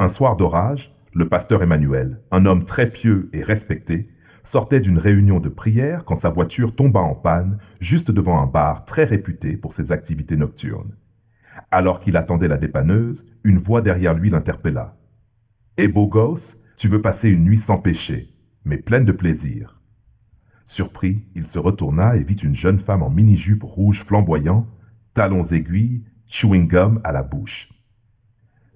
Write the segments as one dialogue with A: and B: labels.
A: Un soir d'orage, le pasteur Emmanuel, un homme très pieux et respecté, sortait d'une réunion de prière quand sa voiture tomba en panne juste devant un bar très réputé pour ses activités nocturnes. Alors qu'il attendait la dépanneuse, une voix derrière lui l'interpella. « Eh beau gosse, tu veux passer une nuit sans péché, mais pleine de plaisir. » Surpris, il se retourna et vit une jeune femme en mini-jupe rouge flamboyant, talons aiguilles, chewing-gum à la bouche.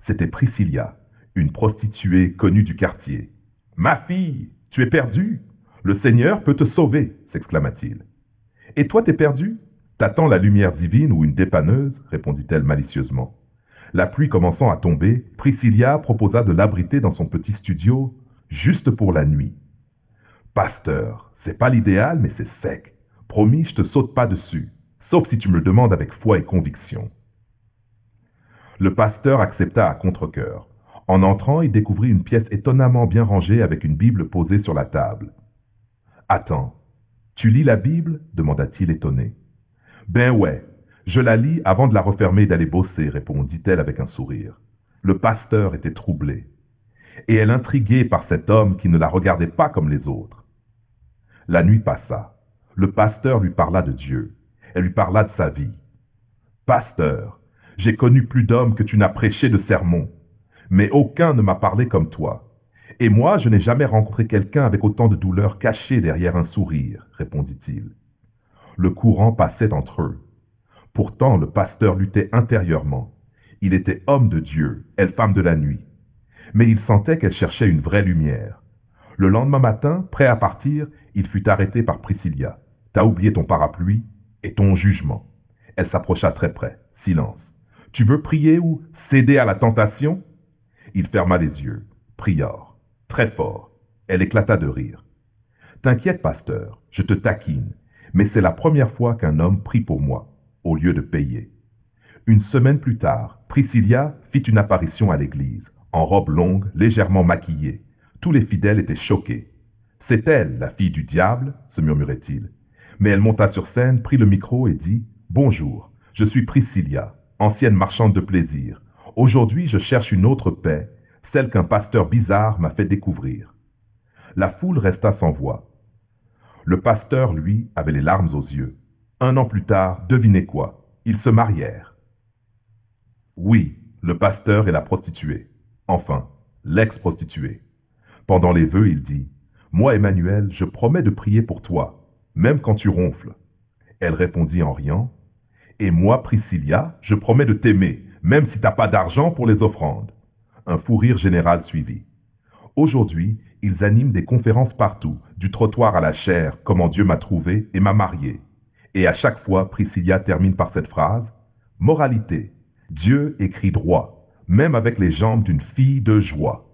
A: C'était Priscilla, une prostituée connue du quartier. « Ma fille, tu es perdue? Le Seigneur peut te sauver, s'exclama-t-il. Et toi, t'es perdue? T'attends la lumière divine ou une dépanneuse, répondit-elle malicieusement. La pluie commençant à tomber, Priscilla proposa de l'abriter dans son petit studio, juste pour la nuit. Pasteur, c'est pas l'idéal, mais c'est sec. Promis, je te saute pas dessus, sauf si tu me le demandes avec foi et conviction. Le pasteur accepta à contre-cœur. En entrant, il découvrit une pièce étonnamment bien rangée avec une Bible posée sur la table. Attends, tu lis la Bible? Demanda-t-il étonné. Ben ouais, je la lis avant de la refermer et d'aller bosser, répondit-elle avec un sourire. Le pasteur était troublé. Et elle intriguée par cet homme qui ne la regardait pas comme les autres. La nuit passa. Le pasteur lui parla de Dieu. Elle lui parla de sa vie. Pasteur, j'ai connu plus d'hommes que tu n'as prêché de sermons, mais aucun ne m'a parlé comme toi. Et moi, je n'ai jamais rencontré quelqu'un avec autant de douleur cachée derrière un sourire, répondit-il. Le courant passait entre eux. Pourtant, le pasteur luttait intérieurement. Il était homme de Dieu, elle femme de la nuit. Mais il sentait qu'elle cherchait une vraie lumière. Le lendemain matin, prêt à partir, il fut arrêté par Priscilla. « T'as oublié ton parapluie et ton jugement. » Elle s'approcha très près. Silence. « Tu veux prier ou céder à la tentation ?» Il ferma les yeux. Prior. Très fort. Elle éclata de rire. « T'inquiète, pasteur, je te taquine, mais c'est la première fois qu'un homme prie pour moi, au lieu de payer. » Une semaine plus tard, Priscilla fit une apparition à l'église, en robe longue, légèrement maquillée. Tous les fidèles étaient choqués. « C'est elle, la fille du diable ?» se murmurait-il. Mais elle monta sur scène, prit le micro et dit « Bonjour, je suis Priscilla, ancienne marchande de plaisir. Aujourd'hui, je cherche une autre paix, celle qu'un pasteur bizarre m'a fait découvrir. » La foule resta sans voix. Le pasteur, lui, avait les larmes aux yeux. Un an plus tard, devinez quoi? Ils se marièrent. Oui, le pasteur et la prostituée. Enfin, l'ex-prostituée. Pendant les vœux, il dit « Moi, Emmanuel, je promets de prier pour toi, même quand tu ronfles. » Elle répondit en riant « Et moi, Priscilla, je promets de t'aimer, même si t'as pas d'argent pour les offrandes. » Un fou rire général suivit. Aujourd'hui, ils animent des conférences partout, du trottoir à la chaire, comment Dieu m'a trouvé et m'a marié. Et à chaque fois, Priscilla termine par cette phrase « Moralité, Dieu écrit droit, même avec les jambes d'une fille de joie. »